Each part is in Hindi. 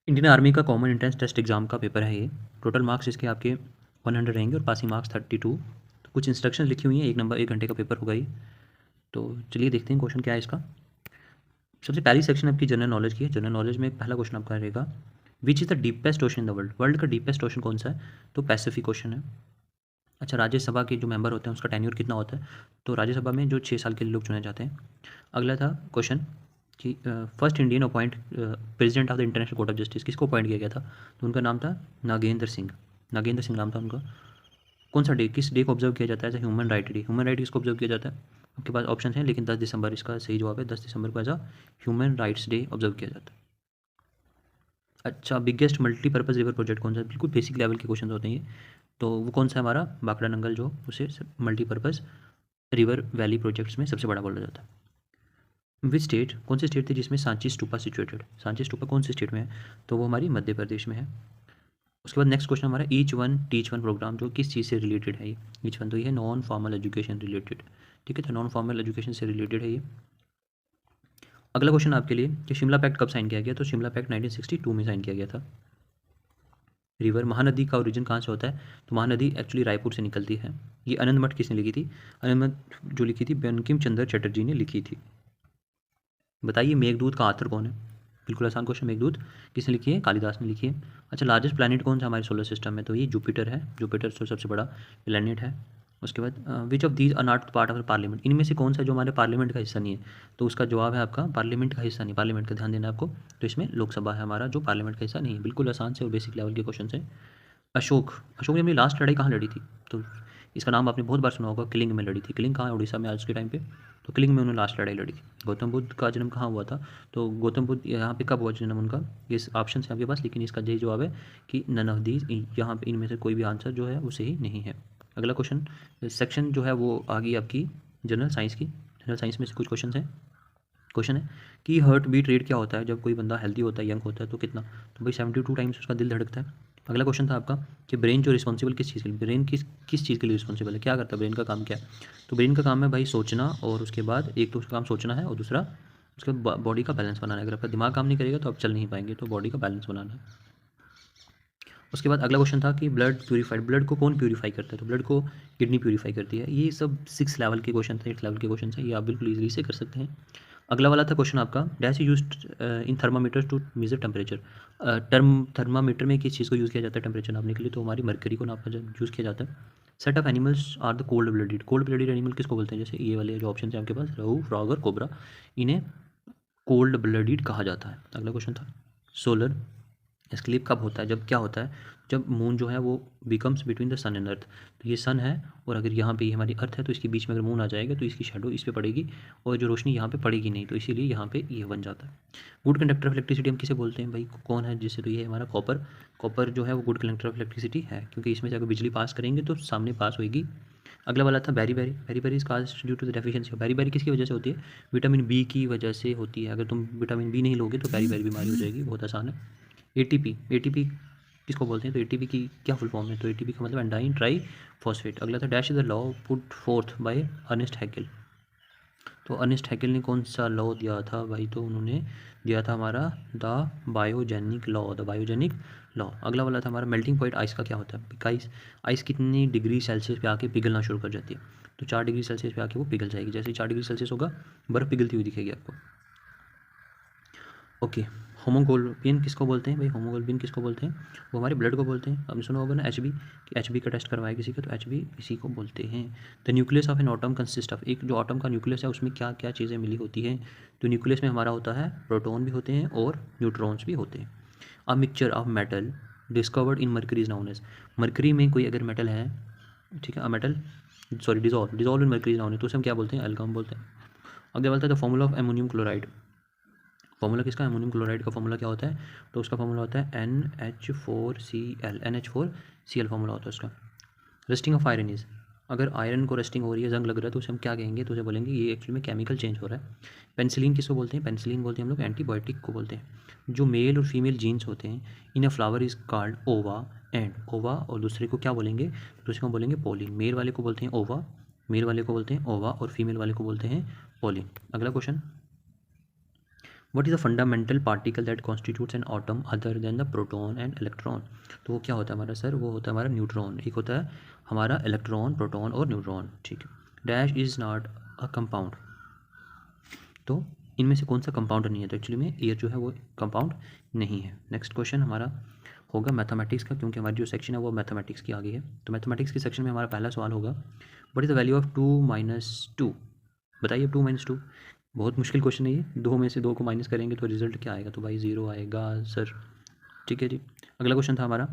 इंडियन आर्मी का कॉमन एंट्रेंस टेस्ट एग्जाम का पेपर है ये। टोटल मार्क्स इसके आपके 100 रहेंगे और पासिंग मार्क्स 32। तो कुछ इंस्ट्रक्शंस लिखी हुई हैं, 1 घंटे का पेपर होगा ये। तो चलिए देखते हैं क्वेश्चन क्या है इसका। सबसे पहली सेक्शन आपकी जनरल नॉलेज की है। जनरल नॉलेज में पहला क्वेश्चन आपका रहेगा, which is the deepest ocean in the world. World का डीपेस्ट ओशन कौन सा है? तो पैसिफिक ओशन है। अच्छा, राज्यसभा के जो मेंबर होते हैं उसका टेन्योर कितना होता है? तो राज्यसभा में जो 6 साल के लिए लोग चुने जाते हैं। अगला था क्वेश्चन कि first Indian appoint president of the international court of justice किसको अपॉइंट किया गया था? तो उनका नाम था नागेंद्र सिंह। नागेंद्र सिंह नाम था उनका। कौन सा डे, किस डे को ऑब्जर्व किया जाता है as human right day? Human right किसको ऑब्जर्व किया जाता है? आपके पास ऑप्शन है, लेकिन 10 दिसंबर इसका सही जवाब है। 10 दिसंबर को as a human rights day observe किया जाता है। अच्छा, बिगेस्ट मल्टीपर्पज़ रिवर प्रोजेक्ट कौन सा है? बिल्कुल बेसिक लेवल के क्वेश्चन होते हैं ये। तो वो कौन सा है हमारा? बाकड़ा नंगल, जो उसे मल्टीपर्पज़ रिवर वैली प्रोजेक्ट्स में सबसे बड़ा बोला जाता है। विच स्टेट, कौन सी स्टेट थी जिसमें सांची स्तूपा सिचुएटेड? सांची स्तूपा कौन सी स्टेट में है? तो वो हमारी मध्य प्रदेश में है। उसके बाद नेक्स्ट क्वेश्चन हमारा, each one teach one program जो किस चीज़ से रिलेटेड है ये? ईच वन तो ये है नॉन फॉर्मल एजुकेशन रिलेटेड। ठीक है, तो नॉन फॉर्मल एजुकेशन से रिलेटेड है ये। अगला क्वेश्चन आपके लिए कि शिमला पैक्ट कब साइन किया गया? तो शिमला पैक्ट 1962 में साइन किया गया था। रिवर, महानदी का ओरिजिन कहाँ से होता है? तो महानदी एक्चुअली रायपुर से निकलती है। ये आनंद मठ किसने लिखी थी? आनंद मठ जो लिखी थी बंकिम चंद्र चटर्जी ने लिखी थी। बताइए मेघदूत का आथर कौन है? बिल्कुल आसान क्वेश्चन। मेघदूत किसने लिखी है? कालिदास ने लिखी है। अच्छा, लार्जेस्ट प्लैनेट कौन सा हमारे सोलर सिस्टम में? तो ये जुपिटर है। जुपिटर तो सबसे बड़ा प्लैनेट है। उसके बाद which of these are not part of parliament, इनमें से कौन सा जो हमारे पार्लियामेंट का हिस्सा नहीं है? तो उसका जवाब है आपका पार्लियामेंट का हिस्सा नहीं। पार्लियामेंट का ध्यान देना आपको। तो इसमें लोकसभा है हमारा, जो पार्लियामेंट का हिस्सा नहीं है। बिल्कुल आसान से और बेसिक लेवल के क्वेश्चन है। अशोक, अशोक ने अपनी लास्ट लड़ाई कहाँ लड़ी थी? तो इसका नाम आपने बहुत बार सुना होगा, किलिंग में लड़ी थी। किलिंग कहाँ है? उड़ीसा में आज के टाइम पे। तो किलिंग में उन्होंने लास्ट लड़ाई लड़ी थी। गौतम बुद्ध का जन्म कहाँ हुआ था? तो गौतम बुद्ध यहाँ पे कब हुआ जन्म उनका? ये ऑप्शन है आपके पास, लेकिन इसका यही जवाब है कि नन ऑफ दीज, यहाँ पे इनमें से कोई भी आंसर जो है वो सही नहीं है। अगला क्वेश्चन सेक्शन जो है वो आ गई आपकी जनरल साइंस की। जनरल साइंस में से कुछ क्वेश्चन है। क्वेश्चन है कि हार्ट बीट रेट क्या होता है जब कोई बंदा हेल्दी होता है, यंग होता है, तो कितना? तो भाई 72 टाइम्स उसका दिल धड़कता है। अगला क्वेश्चन था आपका कि ब्रेन जो रिस्पॉन्सिबल किस चीज़ के लिए, ब्रेन किस चीज़ के लिए रिस्पॉन्सिबल है? क्या करता है ब्रेन का काम क्या है? तो ब्रेन का काम है भाई सोचना, और उसके बाद एक तो उसका काम सोचना है और दूसरा उसके बॉडी का बैलेंस बनाना है। अगर आपका दिमाग काम नहीं करेगा तो आप चल नहीं पाएंगे, तो बॉडी का बैलेंस बनाना है। उसके बाद अगला क्वेश्चन था कि ब्लड प्यूरीफाइड, ब्लड को कौन प्यूरीफाई करता है? तो ब्लड को किडनी प्यूरीफाई करती है। ये सब 6 लेवल के क्वेश्चन थे, 8 लेवल के क्वेश्चन है, ये आप बिल्कुल ईजिली से कर सकते हैं। अगला वाला था क्वेश्चन आपका, dash used in thermometer to measure temperature. Thermometer में किस चीज़ को यूज़ किया जाता है टेम्परेचर नापने के लिए? तो हमारी मरकरी को नापा यूज़ किया जाता है। Set of animals are the cold blooded, cold blooded animal किसको बोलते हैं? जैसे ये वाले जो ऑप्शन है आपके पास, रहू, फ्रॉग और कोबरा, इन्हें कोल्ड ब्लडेड कहा जाता है। अगला क्वेश्चन था सोलर एस्क्लिप कब होता है? जब क्या होता है? जब मून जो है वो becomes between the sun and earth. तो ये सन है और अगर यहाँ पे ये हमारी अर्थ है, तो इसके बीच में अगर मून आ जाएगा तो इसकी शेडो इस पे पड़ेगी और जो रोशनी यहाँ पे पड़ेगी नहीं, तो इसीलिए यहाँ पे ये बन जाता है। गुड कंडक्टर ऑफ इलेक्ट्रिसिटी हम किसे बोलते हैं भाई? कौन है जिससे? तो ये है हमारा कॉपर। कॉपर जो है वो गुड कंडक्टर ऑफ इलेक्ट्रिसिटी है, क्योंकि इसमें से अगर बिजली पास करेंगे तो सामने पास होगी। अगला वाला था बैरी बैरी। बैरी बैरी is caused due to the deficiency of, beriberi किसकी वजह से होती है? विटामिन बी की वजह से होती है। अगर तुम विटामिन बी नहीं लोगे तो बैरी बैरी बीमारी हो जाएगी। बहुत आसान है। एटीपी, एटीपी किसको बोलते हैं? तो एटीपी की क्या फुल फॉर्म है? तो एटीपी का मतलब एंडाइन ट्राई फॉस्फेट। अगला था dash is the law put forth by Ernest Haeckel. तो अर्नेस्ट हैकेल ने कौन सा लॉ दिया था भाई? तो उन्होंने दिया था हमारा the biogenic law, the biogenic law. अगला वाला था हमारा मेल्टिंग पॉइंट आइस का क्या होता है? आइस, आइस कितनी डिग्री सेल्सियस पे आके पिघलना शुरू कर जाती है? तो 4 डिग्री सेल्सियस पे आके वो पिघल जाएगी। जैसे ही 4 डिग्री सेल्सियस होगा बर्फ़ पिघलती हुई दिखेगी आपको। ओके, होमोग्लोबिन किसको बोलते हैं भाई? होमोग्लोबिन किसको बोलते हैं? वो हमारे ब्लड को बोलते हैं। आपने सुना होगा ना एचबी, कि एचबी का टेस्ट करवाया किसी का, तो एचबी इसी को बोलते हैं। The nucleus of an atom consist of, एक जो एटम का न्यूक्लियस है उसमें क्या क्या चीज़ें मिली होती हैं? तो न्यूक्लियस में हमारा होता है प्रोटॉन भी होते हैं और न्यूट्रॉन्स भी होते हैं। A mixture of metal discovered in mercury is known as, mercury में कोई अगर मेटल है, ठीक है, a metal sorry dissolve in mercury is known है, तो उसे हम क्या बोलते हैं? एल्कम बोलते हैं। अगले बोलते हैं the formula of ammonium chloride. Formula किसका? अमोनियम क्लोराइड का फॉर्मूला क्या होता है? तो उसका फॉर्मूला होता है NH4Cl, NH4Cl फॉर्मूला होता है उसका। रस्टिंग ऑफ आयरन इज, अगर आयरन को रस्टिंग हो रही है, जंग लग रहा है, तो उसे हम क्या कहेंगे? तो उसे बोलेंगे ये एक्चुअली में केमिकल चेंज हो रहा है। पेनिसिलिन किसको बोलते हैं? पेनिसिलिन बोलते हैं हम लोग एंटीबायोटिक को बोलते हैं। जो मेल और फीमेल जीन्स होते हैं इन अ फ्लावर इज कॉल्ड ओवा एंड, ओवा और दूसरे को क्या बोलेंगे? दूसरे को बोलेंगे पोलिन। मेल वाले को बोलते हैं ओवा, मेल वाले को बोलते हैं ओवा और फीमेल वाले को बोलते हैं पोलिन। अगला question, what is the fundamental particle that constitutes an atom other than the proton and electron? तो वो क्या होता है हमारा सर? वो होता है हमारा न्यूट्रॉन। एक होता है हमारा इलेक्ट्रॉन, प्रोटॉन और न्यूट्रॉन, ठीक है। Dash is not a compound, तो इनमें से कौन सा कंपाउंड नहीं है? तो एक्चुअली में एयर जो है वो कंपाउंड नहीं है। नेक्स्ट क्वेश्चन हमारा होगा मैथमेटिक्स का, क्योंकि हमारी जो सेक्शन है वो मैथमेटिक्स की आगे है। तो मैथमेटिक्स के सेक्शन में हमारा पहला सवाल होगा, what is the value of 2 - 2? बताइए 2 - 2। बहुत मुश्किल क्वेश्चन है ये। 2 में से 2 को माइनस करेंगे तो रिजल्ट क्या आएगा? तो भाई 0 आएगा सर, ठीक है जी। अगला क्वेश्चन था हमारा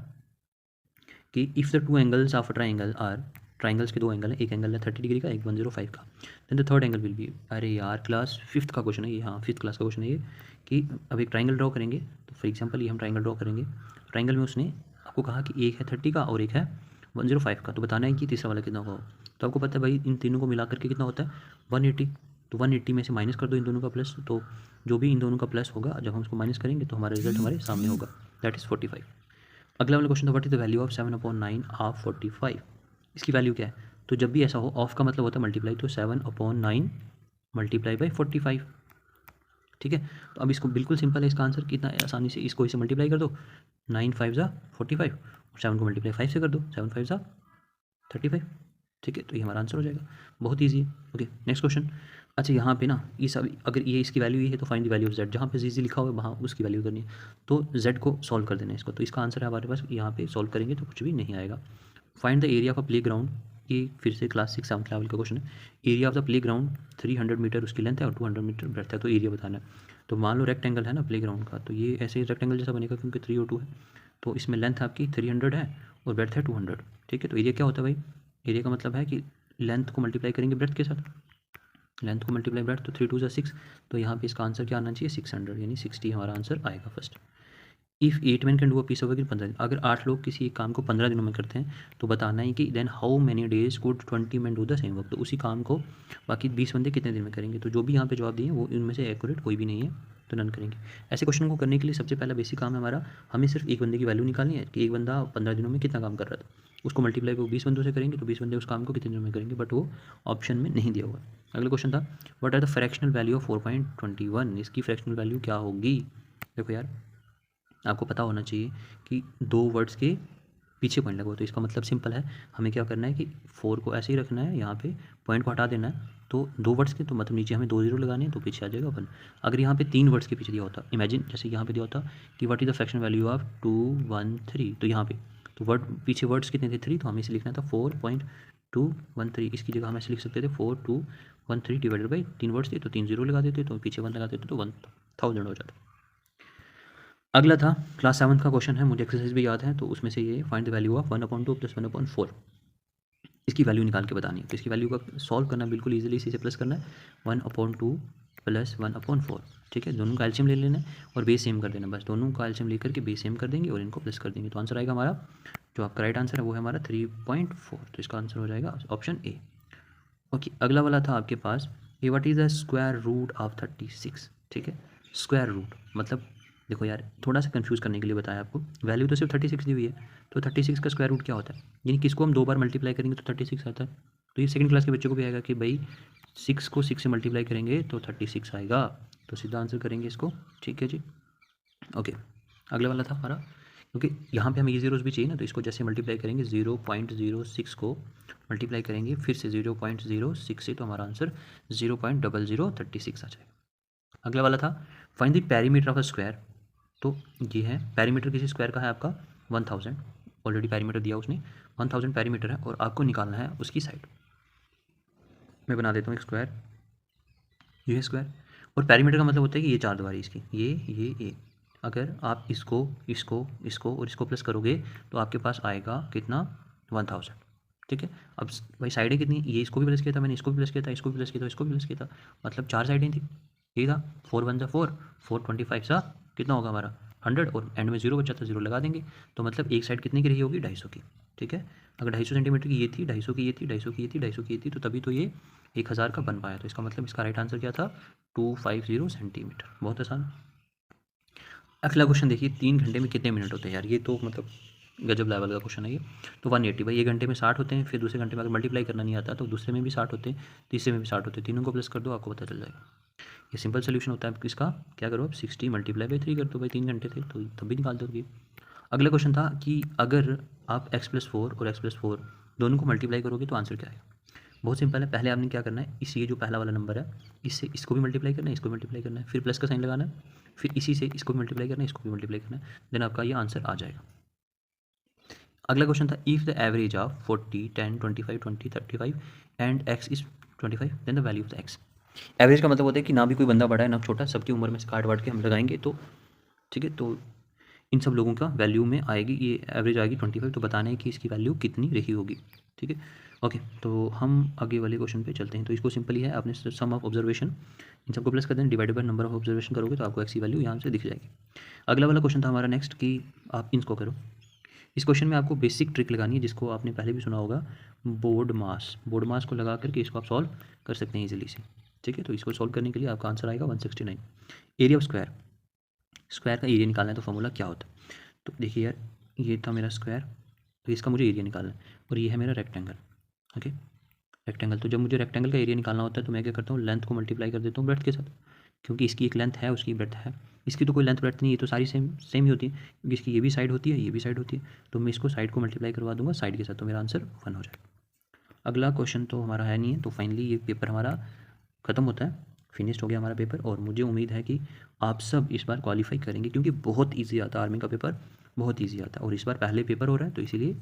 कि if the two angles of a triangle are, triangles के 2 एंगल हैं, एक एंगल है 30 डिग्री का, एक 105 का, then the third angle will be. अरे यार क्लास 5th का क्वेश्चन है ये, हाँ 5th क्लास का क्वेश्चन है ये, कि अब एक ट्राइंगल ड्रॉ करेंगे। तो फॉर एग्जांपल ये हम ट्राइंगल ड्रॉ करेंगे, ट्राइंगल में उसने आपको कहा कि एक है 30 का और एक है 105 का, तो बताना है कि तीसरा वाला कितना होगा। तो आपको पता है भाई इन तीनों को मिला करके कितना होता है 180। तो 180 में से माइनस कर दो इन दोनों का प्लस, तो जो भी इन दोनों का प्लस होगा जब हम उसको माइनस करेंगे तो हमारा रिजल्ट हमारे सामने होगा, दैट इज़ 45। अगला वाला क्वेश्चन था, what is the value of 7/9 of 45? इसकी वैल्यू क्या है? तो जब भी ऐसा हो, ऑफ का मतलब होता है मल्टीप्लाई, तो 7/9 मल्टीप्लाई बाई 45, ठीक है। तो अब इसको बिल्कुल सिंपल है इसका आंसर, कितना आसानी से इसको इसे मल्टीप्लाई कर दो, 9 × 5 = 45 और 7 को मल्टीप्लाई 5 से कर दो, 7 × 5 = 35, ठीक है। तो ये हमारा आंसर हो जाएगा, बहुत ईजी है। Okay next question. अच्छा यहाँ पे ना इस अगर ये इसकी वैल्यू ये है तो find the value of Z, जहाँ पे जी लिखा हुआ है वहाँ उसकी वैल्यू करनी है, तो जेड को सॉल्व कर देना है इसको। तो इसका आंसर है हमारे पास, यहाँ पे सॉल्व करेंगे तो कुछ भी नहीं आएगा। Find the area of a playground, ये फिर से क्लास 6 7th लेवल का क्वेश्चन है। Area of the playground 300 metre उसकी लेंथ है और 200 मीटर ब्रेथ है, तो एरिया बताना है। तो मान लो रेक्टेंगल है ना प्ले ग्राउंड का, तो ये ऐसे रेक्टेंगल जैसा बनेगा क्योंकि 3 और 2 है, तो इसमें लेंथ आपकी 300 है और ब्रेथ है 200, ठीक है। तो एरिया क्या होता है भाई? एरिया का मतलब है कि लेंथ को मल्टीप्लाई करेंगे ब्रेथ के साथ, लेंथ को मल्टीप्लाई ब्रेथ, तो 3 × 2 = 6, तो यहाँ पे इसका आंसर क्या आना चाहिए 600, यानी 60 हमारा आंसर आएगा first. If 8 man can do a piece of work in 15 दिन, अगर 8 लोग किसी एक काम को 15 दिनों में करते हैं तो बताना है कि then how many days could 20 man do the same work, तो उसी काम को बाकी 20 बंदे कितने दिन में करेंगे। तो जो भी यहाँ पे जवाब दिए वो इनमें से एक्यूरेट कोई भी नहीं है, तो नन करेंगे। ऐसे क्वेश्चन को करने के लिए सबसे पहला बेसिक काम है हमारा, हमें सिर्फ एक बंदे की वैल्यू निकालनी है कि एक बंदा 15 दिनों में कितना काम कर रहा था, उसको मल्टीप्लाई वो 20 बंदों से करेंगे तो 20 बंदे उस काम को कितने दिनों में करेंगे, बट वो ऑप्शन में नहीं दिया हुआ है। अगला क्वेश्चन था, what are the fractional value of 4.21? इसकी फ्रैक्शनल वैल्यू क्या होगी? देखो यार आपको पता होना चाहिए कि 2 वर्ड्स के पीछे पॉइंट लगो, तो इसका मतलब सिंपल है, हमें क्या करना है कि 4 को ऐसे ही रखना है, यहाँ पे पॉइंट को हटा देना है, तो 2 वर्ड्स के तो मतलब नीचे हमें 2 0 लगाने हैं, तो पीछे आ जाएगा 1। अगर यहाँ पे 3 वर्ड्स के पीछे दिया होता, इमेजिन जैसे यहाँ पे दिया होता कि what is the fractional value of 213, तो यहाँ पे तो वर्ड पीछे वर्ड्स कितने थे 3, तो हमें इसे लिखना था 4.213, इसकी जगह हम ऐसे लिख सकते थे 4213 डिवाइडेड बाई 3 वर्ड्स थे तो 3 0 लगा देते, तो पीछे 1 लगा देते तो 1000 हो जाता। अगला था क्लास 7th का क्वेश्चन है, मुझे एक्सरसाइज भी याद है, तो उसमें से ये फाइंड द वैल्यू ऑफ 1/2 + 1/4, इसकी वैल्यू निकाल के बतानी है। तो इसकी वैल्यू का सॉल्व करना बिल्कुल इजीली, इसी से प्लस करना है 1/2 + 1/4, ठीक है। दोनों का एलसीएम ले लेना है और बेस सेम कर देना, बस दोनों का एलसीएम लेकर के बेस सेम कर देंगे और इनको प्लस कर देंगे, तो आंसर आएगा हमारा, जो आपका राइट आंसर है वो है हमारा 3.4, तो इसका आंसर हो जाएगा ऑप्शन ए। ओके अगला वाला था आपके पास, ये what is the square root of 36, ठीक है। स्क्वायर रूट मतलब देखो यार थोड़ा सा कंफ्यूज करने के लिए बताया आपको, वैल्यू तो सिर्फ 36 दी हुई है, तो 36 का स्क्वायर रूट क्या होता है, यानी किसको हम 2 बार मल्टीप्लाई करेंगे तो 36 आता है। तो ये सेकंड क्लास के बच्चों को भी आएगा कि भाई 6 को 6 से मल्टीप्लाई करेंगे तो 36 आएगा, तो सीधा आंसर करेंगे इसको, ठीक है जी। ओके अगला वाला था हमारा, क्योंकि यहाँ पे हमें ये जीरोस भी चाहिए ना, तो इसको जैसे मल्टीप्लाई करेंगे 0.06 को मल्टीप्लाई करेंगे फिर से 0.06 से, तो हमारा आंसर 0.0036 आ जाएगा। अगला वाला था find the perimeter of a square, तो ये है पेरीमीटर किसी स्क्वायर का है आपका 1000, ऑलरेडी पेरीमीटर दिया उसने 1000 पेरीमीटर है और आपको निकालना है उसकी साइड। मैं बना देता हूँ एक स्क्वायर, ये स्क्वायर, और पेरीमीटर का मतलब होता है कि ये 4 दीवारी इसकी, ये अगर आप इसको इसको इसको और इसको प्लस करोगे तो आपके पास आएगा कितना 1000, ठीक है। अब भाई साइडें कितनी, ये इसको भी प्लस किया था मैंने, इसको भी प्लस किया था, इसको भी प्लस किया था, इसको भी प्लस किया था, मतलब 4 साइडें थी, यही था 4 1 = 4, 425 सा कितना होगा हमारा 100, और एंड में 0 बचा था 0 लगा देंगे, तो मतलब एक साइड कितने की रही होगी 250 की, ठीक है। अगर 250 सेंटीमीटर की ये थी, 250 की ये थी, 250 की ये थी, 250 की ये थी, तो तभी तो ये 1000 का बन पाया, तो इसका मतलब इसका राइट आंसर क्या था 250 सेंटीमीटर, बहुत आसान। अगला क्वेश्चन देखिए 3 घंटे में कितने मिनट होते हैं यार, ये तो मतलब गजब लेवल का क्वेश्चन है ये। तो 180 भाई, 1 घंटे में 60 होते हैं, फिर दूसरे घंटे में अगर मल्टीप्लाई करना नहीं आता तो दूसरे में भी 60 होते हैं, तीसरे में भी 60 होते हैं, तीनों को प्लस कर दो आपको पता चल जाएगा। ये सिंपल सोल्यूशन होता है किसका, क्या करो आप 60 मल्टीप्लाई बाई 3 कर दो भाई, 3 घंटे थे तो तब भी निकाल दोगे। अगला क्वेश्चन था कि अगर आप x+4 और x+4 दोनों को मल्टीप्लाई करोगे तो आंसर क्या आएगा। बहुत सिंपल है, पहले आपने क्या करना है, इस ये जो पहला वाला नंबर है इससे इसको भी मल्टीप्लाई करना है, इसको मल्टीप्लाई करना है, फिर प्लस का साइन लगाना है, फिर इसी से इसको भी मल्टीप्लाई करना है, इसको भी मल्टीप्लाई करना है, देन आपका ये आंसर आ जाएगा। अगला क्वेश्चन था if the average of 40 10 25 20 35 and x is 25 then the value of the x। Average का मतलब होता है कि ना भी कोई बंदा बड़ा है ना छोटा, सबकी उम्र में से काट वाट के हम लगाएंगे तो ठीक है, तो इन सब लोगों का वैल्यू में आएगी, ये एवरेज आएगी 25, तो बताना है कि इसकी वैल्यू कितनी रही होगी। ठीक है, ओके, तो हम आगे वाले क्वेश्चन पे चलते हैं। तो इसको सिंपल ही है, आपने सम ऑफ ऑब्जर्वेशन इन सबको प्लस कर दें, divided by number of observation करोगे तो आपको एक्स की वैल्यू यहाँ से दिख जाएगी। अगला वाला क्वेश्चन था हमारा नेक्स्ट कि आप इनको करो। इस क्वेश्चन में आपको बेसिक ट्रिक लगानी है जिसको आपने पहले भी सुना होगा, बोर्ड मास को लगा करके इसको आप सॉल्व कर सकते हैं इजीली से। ठीक है, तो इसको सॉल्व करने के लिए आपका आंसर आएगा 169। एरिया ऑफ स्क्वायर का एरिया निकालना है तो फॉर्मूला क्या होता है, तो देखिए यार ये था मेरा स्क्वायर, तो इसका मुझे एरिया निकालना है, और ये है मेरा रेक्टेंगल। ओके, रेक्टेंगल, तो जब मुझे रेक्टेंगल का एरिया निकालना होता है तो मैं क्या करता हूँ, लेंथ को मल्टीप्लाई कर देता हूँ ब्रेड्थ के साथ, क्योंकि इसकी एक लेंथ है उसकी ब्रेड्थ है, इसकी तो कोई लेंथ ब्रेड्थ नहीं है, तो सारी सेम ही होती है, क्योंकि इसकी ये भी साइड होती है ये भी साइड होती है, तो मैं इसको साइड को मल्टीप्लाई करवा दूंगा साइड के साथ, तो मेरा आंसर 1 हो जाएगा। अगला क्वेश्चन तो हमारा है नहीं है, तो फाइनली ये पेपर हमारा ख़त्म होता है, फिनिश्ड हो गया हमारा पेपर, और मुझे उम्मीद है कि आप सब इस बार क्वालिफाई करेंगे, क्योंकि बहुत ईजी आता है आर्मी का पेपर, बहुत ईजी आता है, और इस बार पहले पेपर हो रहा है तो इसीलिए